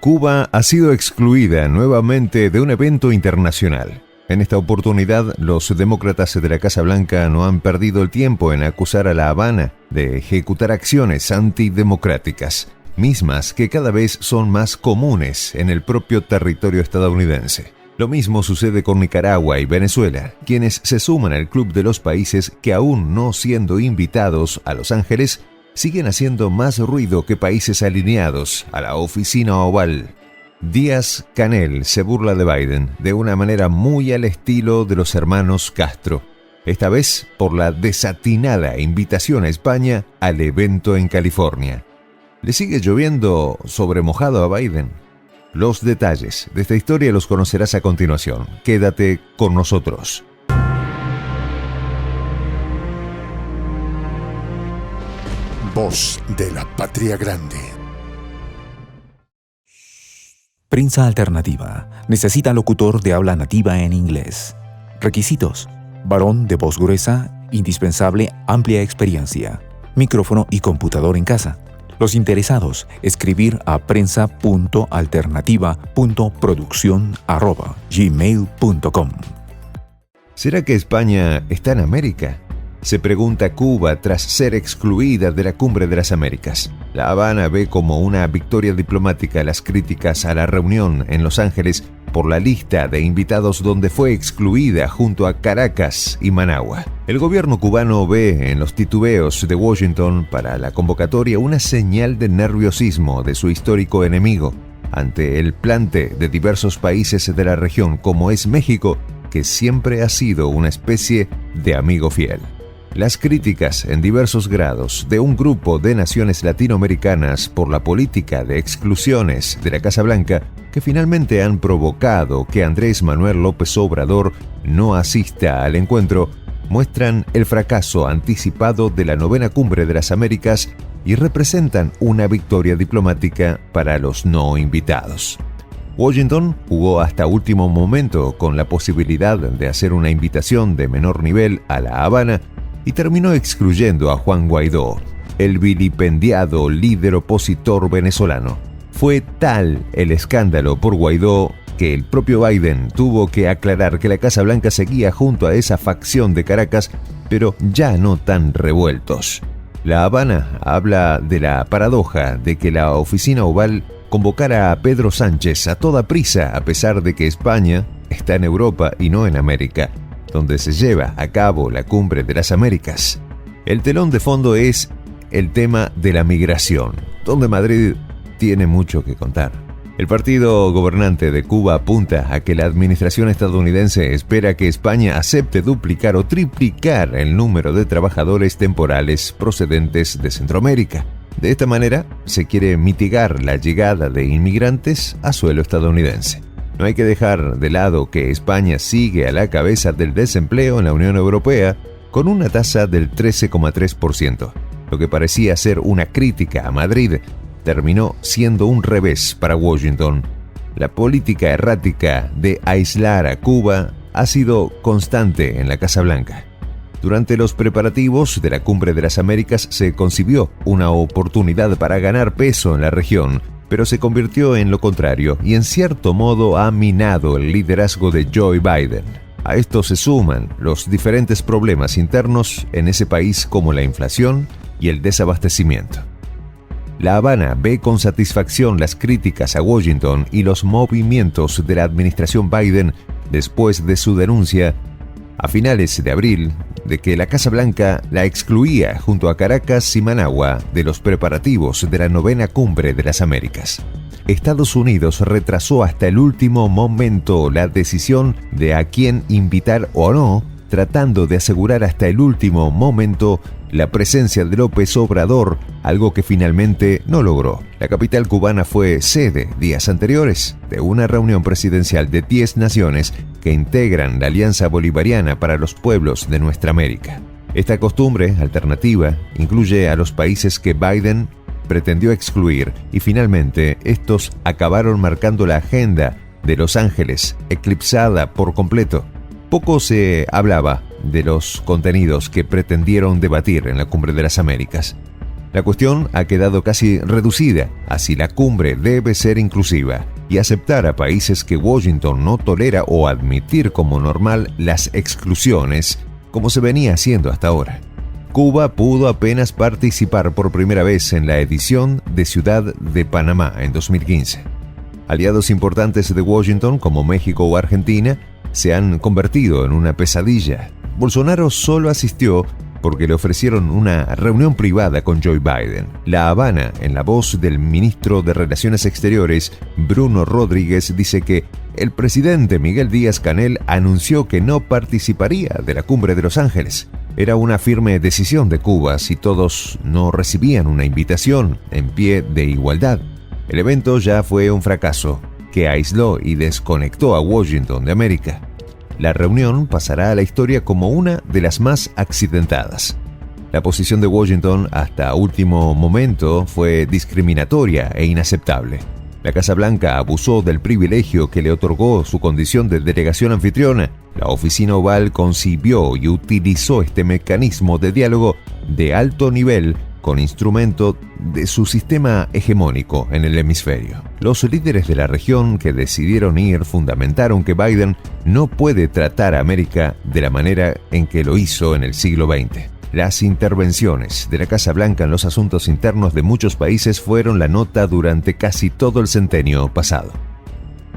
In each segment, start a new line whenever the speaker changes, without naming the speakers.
Cuba ha sido excluida nuevamente de un evento internacional. En esta oportunidad, los demócratas de la Casa Blanca no han perdido el tiempo en acusar a La Habana de ejecutar acciones antidemocráticas, mismas que cada vez son más comunes en el propio territorio estadounidense. Lo mismo sucede con Nicaragua y Venezuela, quienes se suman al club de los países que, aún no siendo invitados a Los Ángeles, siguen haciendo más ruido que países alineados a la oficina oval. Díaz-Canel se burla de Biden de una manera muy al estilo de los hermanos Castro, esta vez por la desatinada invitación a España al evento en California. ¿Le sigue lloviendo sobre mojado a Biden? Los detalles de esta historia los conocerás a continuación. Quédate con nosotros.
Voz de la Patria Grande.
Prensa Alternativa. Necesita locutor de habla nativa en inglés. Requisitos: varón de voz gruesa, indispensable amplia experiencia, micrófono y computador en casa. Los interesados, escribir a prensa.alternativa.produccion@gmail.com.
¿Será que España está en América? Se pregunta Cuba tras ser excluida de la Cumbre de las Américas. La Habana ve como una victoria diplomática las críticas a la reunión en Los Ángeles por la lista de invitados donde fue excluida junto a Caracas y Managua. El gobierno cubano ve en los titubeos de Washington para la convocatoria una señal de nerviosismo de su histórico enemigo ante el plante de diversos países de la región, como es México, que siempre ha sido una especie de amigo fiel. Las críticas en diversos grados de un grupo de naciones latinoamericanas por la política de exclusiones de la Casa Blanca, que finalmente han provocado que Andrés Manuel López Obrador no asista al encuentro, muestran el fracaso anticipado de la 9ª Cumbre de las Américas y representan una victoria diplomática para los no invitados. Washington jugó hasta último momento con la posibilidad de hacer una invitación de menor nivel a La Habana y terminó excluyendo a Juan Guaidó, el vilipendiado líder opositor venezolano. Fue tal el escándalo por Guaidó que el propio Biden tuvo que aclarar que la Casa Blanca seguía junto a esa facción de Caracas, pero ya no tan revueltos. La Habana habla de la paradoja de que la oficina oval convocara a Pedro Sánchez a toda prisa, a pesar de que España está en Europa y no en América, donde se lleva a cabo la Cumbre de las Américas. El telón de fondo es el tema de la migración, donde Madrid tiene mucho que contar. El partido gobernante de Cuba apunta a que la administración estadounidense espera que España acepte duplicar o triplicar el número de trabajadores temporales procedentes de Centroamérica. De esta manera, se quiere mitigar la llegada de inmigrantes a suelo estadounidense. No hay que dejar de lado que España sigue a la cabeza del desempleo en la Unión Europea con una tasa del 13,3%. Lo que parecía ser una crítica a Madrid terminó siendo un revés para Washington. La política errática de aislar a Cuba ha sido constante en la Casa Blanca. Durante los preparativos de la Cumbre de las Américas se concibió una oportunidad para ganar peso en la región, pero se convirtió en lo contrario y en cierto modo ha minado el liderazgo de Joe Biden. A esto se suman los diferentes problemas internos en ese país como la inflación y el desabastecimiento. La Habana ve con satisfacción las críticas a Washington y los movimientos de la administración Biden después de su denuncia a finales de abril de que la Casa Blanca la excluía junto a Caracas y Managua de los preparativos de la 9ª Cumbre de las Américas. Estados Unidos retrasó hasta el último momento la decisión de a quién invitar o no, tratando de asegurar hasta el último momento la presencia de López Obrador, algo que finalmente no logró. La capital cubana fue sede, días anteriores, de una reunión presidencial de 10 naciones que integran la Alianza Bolivariana para los Pueblos de Nuestra América. Esta costumbre alternativa incluye a los países que Biden pretendió excluir y finalmente estos acabaron marcando la agenda de Los Ángeles, eclipsada por completo. Poco se hablaba de los contenidos que pretendieron debatir en la Cumbre de las Américas. La cuestión ha quedado casi reducida a si la cumbre debe ser inclusiva y aceptar a países que Washington no tolera o admitir como normal las exclusiones, como se venía haciendo hasta ahora. Cuba pudo apenas participar por primera vez en la edición de Ciudad de Panamá en 2015. Aliados importantes de Washington, como México o Argentina, se han convertido en una pesadilla. Bolsonaro solo asistió porque le ofrecieron una reunión privada con Joe Biden. La Habana, en la voz del ministro de Relaciones Exteriores, Bruno Rodríguez, dice que el presidente Miguel Díaz-Canel anunció que no participaría de la cumbre de Los Ángeles. Era una firme decisión de Cuba si todos no recibían una invitación en pie de igualdad. El evento ya fue un fracaso que aisló y desconectó a Washington de América. La reunión pasará a la historia como una de las más accidentadas. La posición de Washington hasta último momento fue discriminatoria e inaceptable. La Casa Blanca abusó del privilegio que le otorgó su condición de delegación anfitriona. La Oficina Oval concibió y utilizó este mecanismo de diálogo de alto nivel con instrumento de su sistema hegemónico en el hemisferio. Los líderes de la región que decidieron ir fundamentaron que Biden no puede tratar a América de la manera en que lo hizo en el siglo XX. Las intervenciones de la Casa Blanca en los asuntos internos de muchos países fueron la nota durante casi todo el centenio pasado.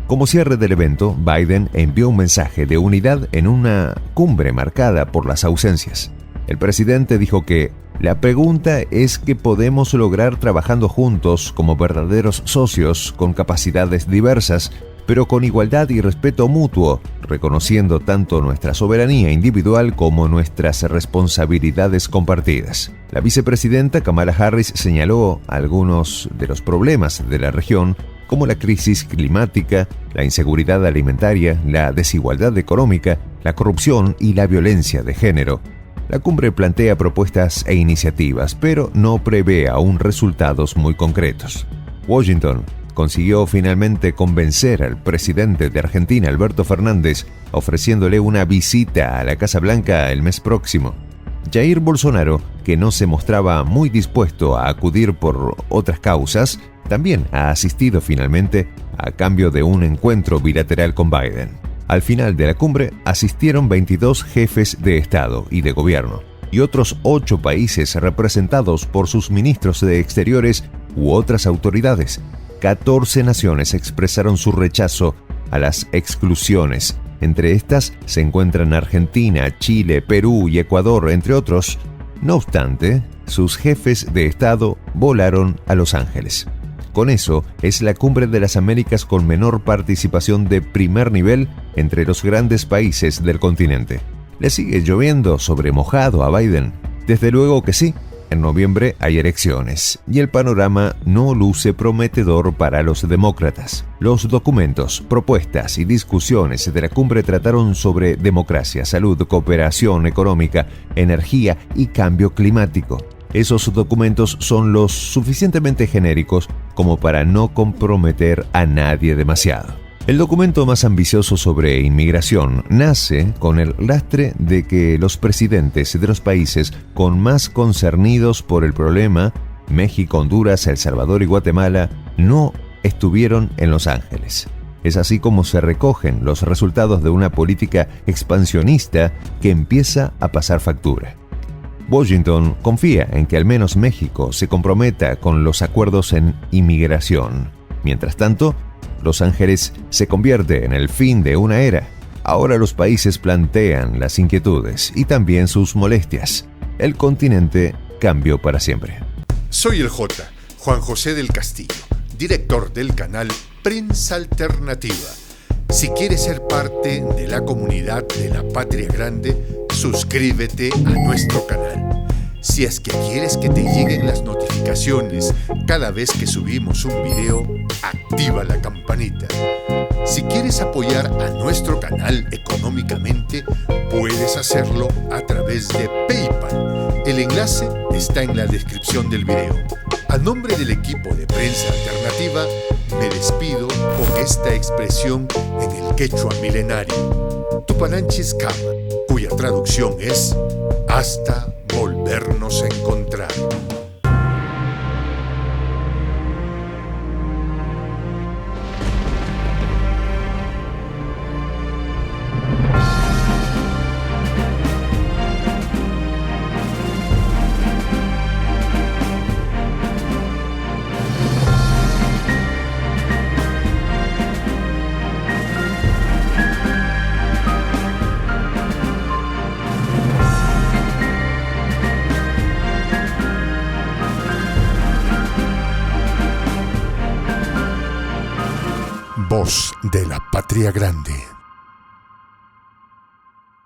Como cierre del evento, Biden envió un mensaje de unidad en una cumbre marcada por las ausencias. El presidente dijo que la pregunta es qué podemos lograr trabajando juntos como verdaderos socios con capacidades diversas, pero con igualdad y respeto mutuo, reconociendo tanto nuestra soberanía individual como nuestras responsabilidades compartidas. La vicepresidenta Kamala Harris señaló algunos de los problemas de la región, como la crisis climática, la inseguridad alimentaria, la desigualdad económica, la corrupción y la violencia de género. La cumbre plantea propuestas e iniciativas, pero no prevé aún resultados muy concretos. Washington consiguió finalmente convencer al presidente de Argentina, Alberto Fernández, ofreciéndole una visita a la Casa Blanca el mes próximo. Jair Bolsonaro, que no se mostraba muy dispuesto a acudir por otras causas, también ha asistido finalmente a cambio de un encuentro bilateral con Biden. Al final de la cumbre asistieron 22 jefes de Estado y de gobierno y otros 8 países representados por sus ministros de Exteriores u otras autoridades. 14 naciones expresaron su rechazo a las exclusiones. Entre estas se encuentran Argentina, Chile, Perú y Ecuador, entre otros. No obstante, sus jefes de Estado volaron a Los Ángeles. Con eso, es la cumbre de las Américas con menor participación de primer nivel entre los grandes países del continente. ¿Le sigue lloviendo sobre mojado a Biden? Desde luego que sí. En noviembre hay elecciones y el panorama no luce prometedor para los demócratas. Los documentos, propuestas y discusiones de la cumbre trataron sobre democracia, salud, cooperación económica, energía y cambio climático. Esos documentos son lo suficientemente genéricos como para no comprometer a nadie demasiado. El documento más ambicioso sobre inmigración nace con el lastre de que los presidentes de los países con más concernidos por el problema, México, Honduras, El Salvador y Guatemala, no estuvieron en Los Ángeles. Es así como se recogen los resultados de una política expansionista que empieza a pasar factura. Washington confía en que al menos México se comprometa con los acuerdos en inmigración. Mientras tanto, Los Ángeles se convierte en el fin de una era. Ahora los países plantean las inquietudes y también sus molestias. El continente cambió para siempre.
Soy el J, Juan José del Castillo, director del canal Prensa Alternativa. Si quieres ser parte de la comunidad de la Patria Grande, suscríbete a nuestro canal. Si es que quieres que te lleguen las notificaciones cada vez que subimos un video, activa la campanita. Si quieres apoyar a nuestro canal económicamente, puedes hacerlo a través de PayPal. El enlace está en la descripción del video. A nombre del equipo de Prensa Alternativa, me despido con esta expresión en el quechua milenario, Tupananchis Kama, cuya traducción es hasta volvernos a encontrar. Voz de la Patria Grande.